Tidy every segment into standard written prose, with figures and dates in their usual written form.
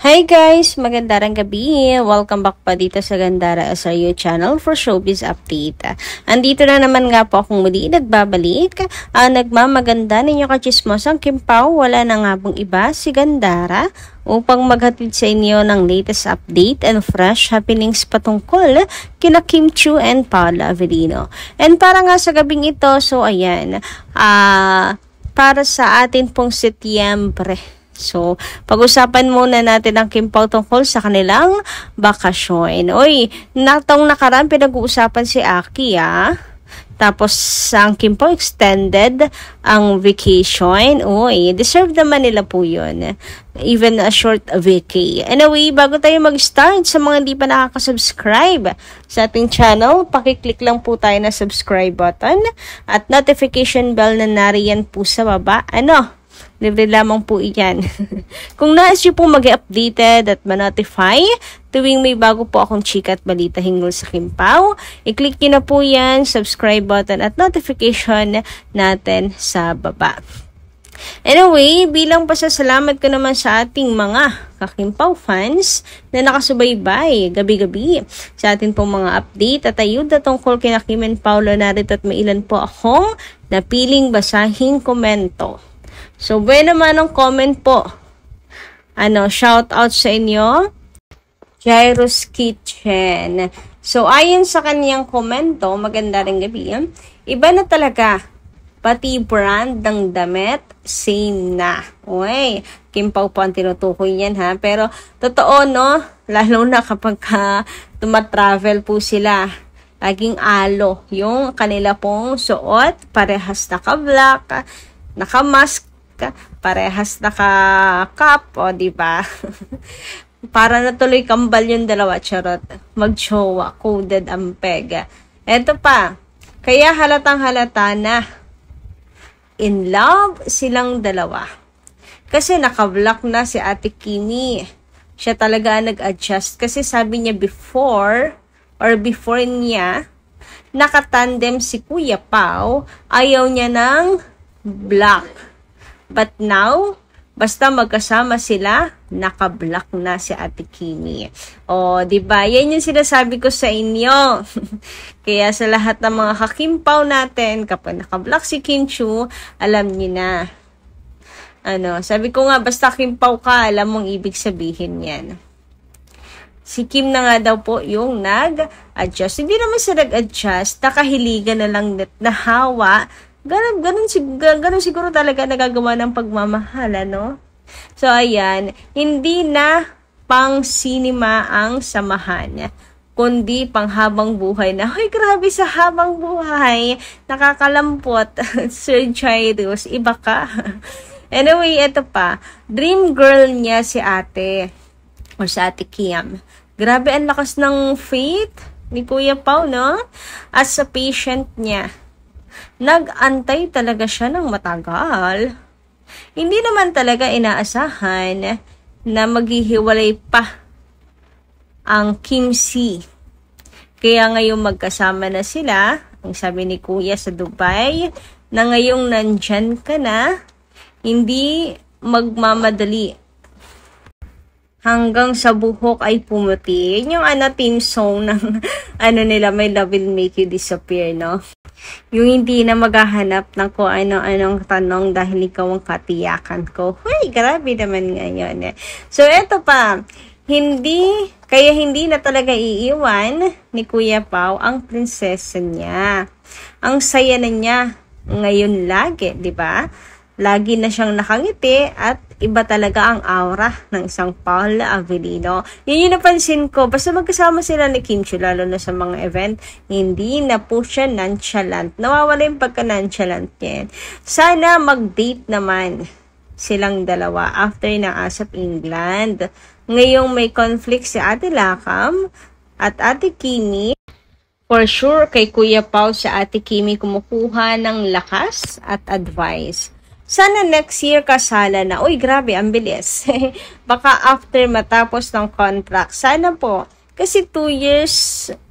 Hi guys! Magandang gabi! Welcome back pa dito sa Gandara SRU channel for showbiz update. Andito na naman nga po akong muli nagbabalik. Nagmamaganda ninyo kachismosang Kim Pao, wala na nga pong iba si Gandara upang maghatid sa inyo ng latest update and fresh happenings patungkol kina Kim Chiu and Paula Avellino. And para nga sa gabing ito, so ayan, para sa atin pong Setyembre. So, pag-usapan muna natin ang Kim Pao tungkol sa kanilang bakasyon. Uy, natong nakaraan pinag-uusapan si Aki Tapos, ang Kim Pao extended ang vacation. Uy, deserve naman nila po yun. Even a short vacay. Anyway, bago tayo mag-start, sa mga hindi pa nakaka-subscribe sa ating channel, pakiclick lang po tayo na subscribe button at notification bell na nariyan po sa baba. Libre lamang po iyan. Kung nais nyo pong mag-updated at ma-notify tuwing may bago po akong chika at balita hinggil sa Kim Pao, i-click nyo na po yan, subscribe button at notification natin sa baba. Anyway, bilang pasasalamat ko naman sa ating mga ka-Kim Pao fans na nakasubaybay gabi-gabi sa ating pong mga update at ayuda tungkol kina Kim and Paula, narito at may ilan po akong napiling basahing komento. So, buwan naman ang comment po. Shout out sa inyo. Jairus Kitchen. So, ayon sa kaniyang komento, maganda rin gabi. Iba na talaga. Pati brand ng damit, same na. Uy, Kim Pao po ang tinutukoy niyan Pero, totoo no, lalo na kapag tumatravel po sila. Laging alo. Yung kanila pong suot, parehas naka-black, naka-mask, parehas naka-cap, diba? Para natuloy kambal yung dalawa, charot. Mag-jowa, coded ang peg. Eto pa, kaya halatang halata na in love silang dalawa. Kasi naka-block na si Ate Kimi. Siya talaga nag-adjust. Kasi sabi niya before niya, nakatandem si Kuya Pao, ayaw niya ng black. But now, basta magkasama sila, naka-block na si Ate Kimi. Diba? Yan yung sinasabi ko sa inyo. Kaya sa lahat ng mga ka-Kim Pao natin, kapag naka-block si Kim Chiu, alam niyo na. Sabi ko nga, basta Kim Pao ka, alam mong ibig sabihin yan. Si Kim na nga daw po yung nag-adjust. Hindi naman siya nag-adjust, nakahiligan na lang nahawa. Ganun siguro talaga nagagawa ng pagmamahal, So, ayan, hindi na pang cinema ang samahan, kundi pang habang buhay na, hoy, grabe sa habang buhay, nakakalampot, Sir Jairus, iba ka. Anyway, ito pa, dream girl niya si ate, or si Ate Kim. Grabe, ang lakas ng faith ni Kuya Pao, as a patient niya. Nag-antay talaga siya ng matagal. Hindi naman talaga inaasahan na maghihiwalay pa ang Kim C. Kaya ngayong magkasama na sila, ang sabi ni Kuya sa Dubai, na ngayong nandyan ka na, hindi magmamadali. Hanggang sa buhok ay pumuti. Yun yung team song ng nila, My Love Will Make You Disappear, Yung hindi na maghahanap ng kung ano-anong tanong dahil ikaw ang katiyakan ko. Huy, grabe naman ngayon. So, eto pa. Kaya hindi na talaga iiwan ni Kuya Pao ang prinsesa niya. Ang saya na niya ngayon lagi, di ba? Lagi na siyang nakangiti at iba talaga ang aura ng isang Paula Avellino. Yun yung napansin ko. Basta magkasama sila ni Kim Chiu, lalo na sa mga event, hindi na po siya nonchalant. Nawawala yung pagka-nonchalant niya. Sana mag-date naman silang dalawa after ng ASAP England. Ngayong may conflict si Ate Lakam at Ate Kimi. For sure, kay Kuya Pao sa Ate Kimi kumukuha ng lakas at advice. Sana next year kasala na. Uy, grabe, ang bilis. Baka after matapos ng contract. Sana po. Kasi 2 years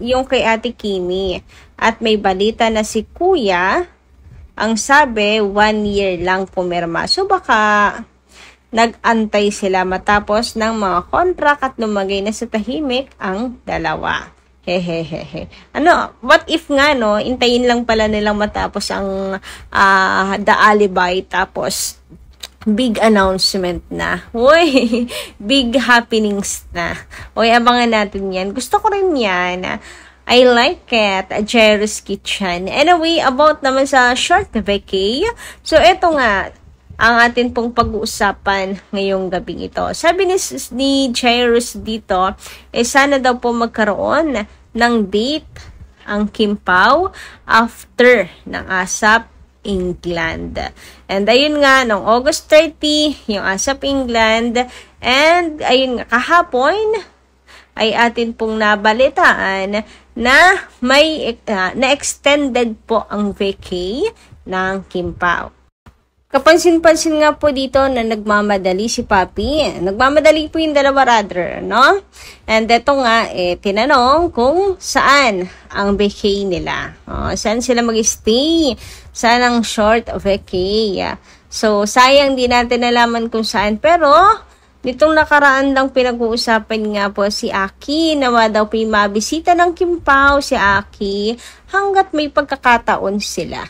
yung kay Ate Kimi. At may balita na si Kuya, ang sabi, 1 year lang pumirma. So baka nag-antay sila matapos ng mga contract at lumagay na sa tahimik ang dalawa. Hehehehe. What if nga, no, intayin lang pala nilang matapos ang The Alibi, tapos big announcement na. Uy, big happenings na. Uy, abangan natin yan. Gusto ko rin yan. I like it. Jerry's Kitchen. Anyway, about naman sa short vacay. So, eto nga, ang atin pong pag-uusapan ngayong gabing ito. Sabi ni Jairus dito, sana daw po magkaroon ng date ang Kim Pao after ng ASAP England. And ayun nga, noong August 30, yung ASAP England, and ayun nga, kahapon, ay atin pong nabalitaan na may na-extended po ang vacay ng Kim Pao. Kapansin-pansin nga po dito na nagmamadali si Papi. Nagmamadali po yung dalawa rather, no? And eto nga, tinanong kung saan ang vacay nila. Saan sila mag-stay? Saan ang short vacay? So, sayang di natin nalaman kung saan. Pero, nitong nakaraan lang pinag-uusapan nga po si Aki. Nawa daw po yung mabisita ng Kim Pao si Aki hanggat may pagkakataon sila.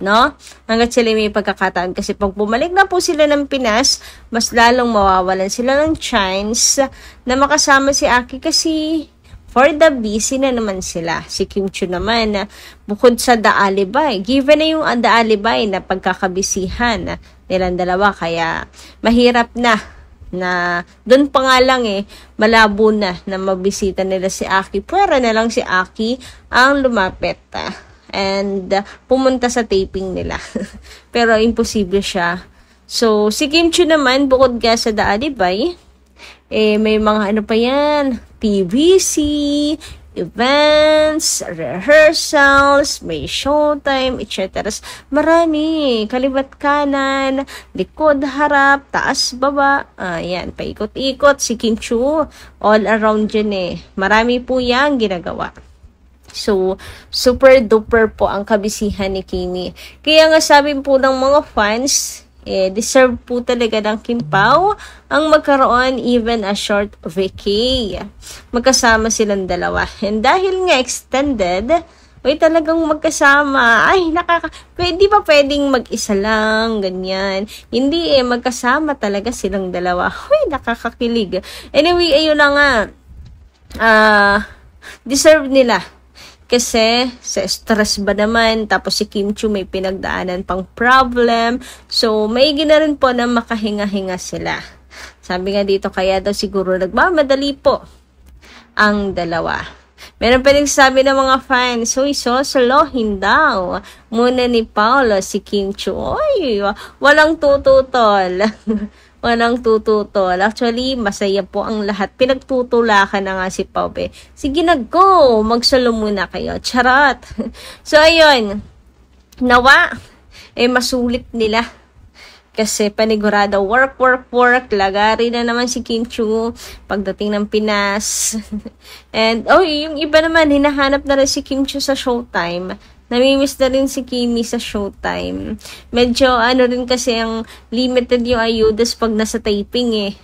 No? Hanggat sila may pagkakataon. Kasi pag bumalik na po sila ng Pinas, mas lalong mawawalan sila ng chance na makasama si Aki kasi for the busy na naman sila. Si Kim Chiu naman, bukod sa The Alibi, given na yung The Alibi na pagkakabisihan nilang dalawa, kaya mahirap na doon pa nga lang malabo na mabisita nila si Aki. Pwera na lang si Aki ang lumapit and pumunta sa taping nila. Pero imposible siya. So, si Kim Chiu naman, bukod nga sa The Alibi, may mga pa yan, TVC, events, rehearsals, may showtime, etc. Marami, kalibat kanan, likod, harap, taas, baba, ayan, paikot-ikot, si Kim Chiu, all around dyan Marami po yan ginagawa. So, super duper po ang kabisihan ni Kimi. Kaya nga sabi po ng mga fans, deserve po talaga ng Kim Pao ang magkaroon even a short vacay. Magkasama silang dalawa. And dahil nga extended, talagang magkasama. Ay, di ba pwedeng mag-isa lang, ganyan. Hindi magkasama talaga silang dalawa. Uy, nakakakilig. Anyway, ayun na nga. Deserve nila. Kasi sa stress ba naman, tapos si Kim Chiu may pinagdaanan pang problem. So, may gina rin po na makahinga-hinga sila. Sabi nga dito, kaya daw siguro nagmamadali po ang dalawa. Meron pa rin sabi ng mga fans, sosolohin daw muna ni Paolo si Kim Chiu. Oy, walang tututol. Walang tututol. Actually, masaya po ang lahat. Pinagtutulakan na nga si Pao. Sige na, go! Magsalo muna kayo. Charot! So, ayun. Nawa, masulit nila. Kasi panigurado, work. Lagari na naman si Kim Chiu pagdating ng Pinas. And, yung iba naman, hinahanap na rin si Kim Chiu sa showtime. Namimiss na rin si Kimi sa showtime. Medyo rin kasi ang limited yung ayudas pag nasa taping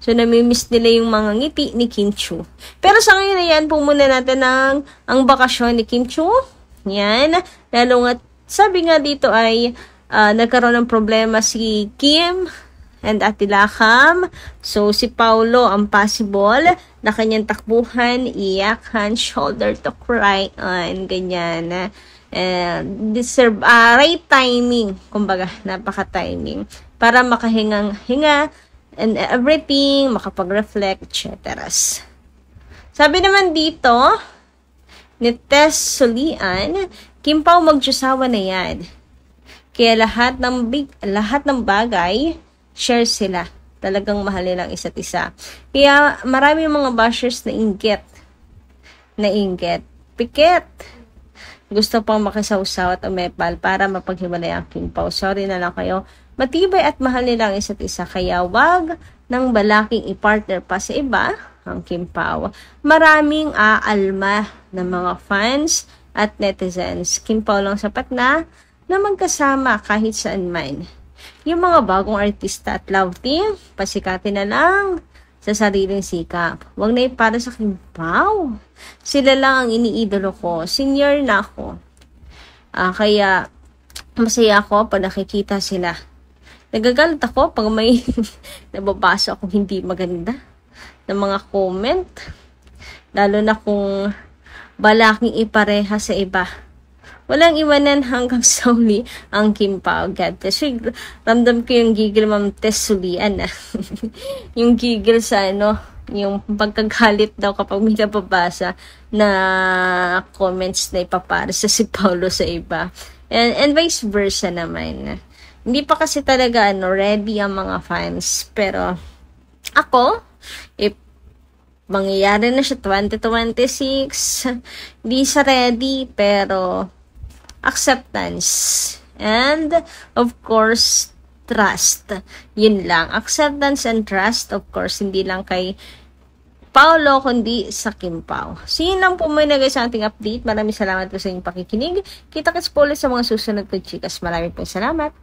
So namimiss nila yung mga ngiti ni Kim Chiu. Pero sa ngayon ayan, pumuna natin ang bakasyon ni Kim Chiu. Yan. Lalo nga, sabi nga dito ay nagkaroon ng problema si Kim and Ate Lakam. So si Paolo ang possible na kanyang takbuhan, iyakan, shoulder to cry on, ganyan. Deserve right timing, kumbaga napaka-timing para makahinga and everything, makapag-reflect, etc. Sabi naman dito ni Tess Solian, Kim Pao magjusawa na yan. Kaya lahat ng bagay share sila. Talagang mahal nilang isa't isa. Kaya marami mga bashers na inggit. Pikit. Gusto pang makisawsaw at umepal para mapaghiwalay ang Kim Pao. Sorry na lang kayo. Matibay at mahal nilang isa't isa. Kaya wag nang balaking i-partner pa sa iba ang Kim Pao. Maraming aalma ng mga fans at netizens. Kim Pao lang sapat na magkasama kahit saan man. Yung mga bagong artista at love team, pasikatin na lang sa sariling sikap. Huwag na para sa Kimpaw. Sila lang ang iniidolo ko. Senior na ako. Kaya masaya ako pag nakikita sila. Nagagalit ako pag may nababasa akong hindi maganda ng mga comment. Lalo na kung balaking ipareha sa iba. Walang iwanan hanggang sa uli ang Kimpaw. God bless. Ramdam ko yung gigil, Ma'am Tess Sulian. Yung gigil sa yung pagkagalit daw kapag may nababasa na comments na ipapara sa si Paulo sa iba. And vice versa naman. Hindi pa kasi talaga ready ang mga fans. Pero ako, if mangyayari na siya 2026, hindi siya ready, pero acceptance and of course trust. Yun lang. Acceptance and trust, of course, hindi lang kay Paulo, kundi sa Kimpaw. So, yun lang po muna guys sa ating update. Maraming salamat po sa inyong pakikinig. Kita-kits po ulit sa mga susunod ko, chikas. Maraming po salamat.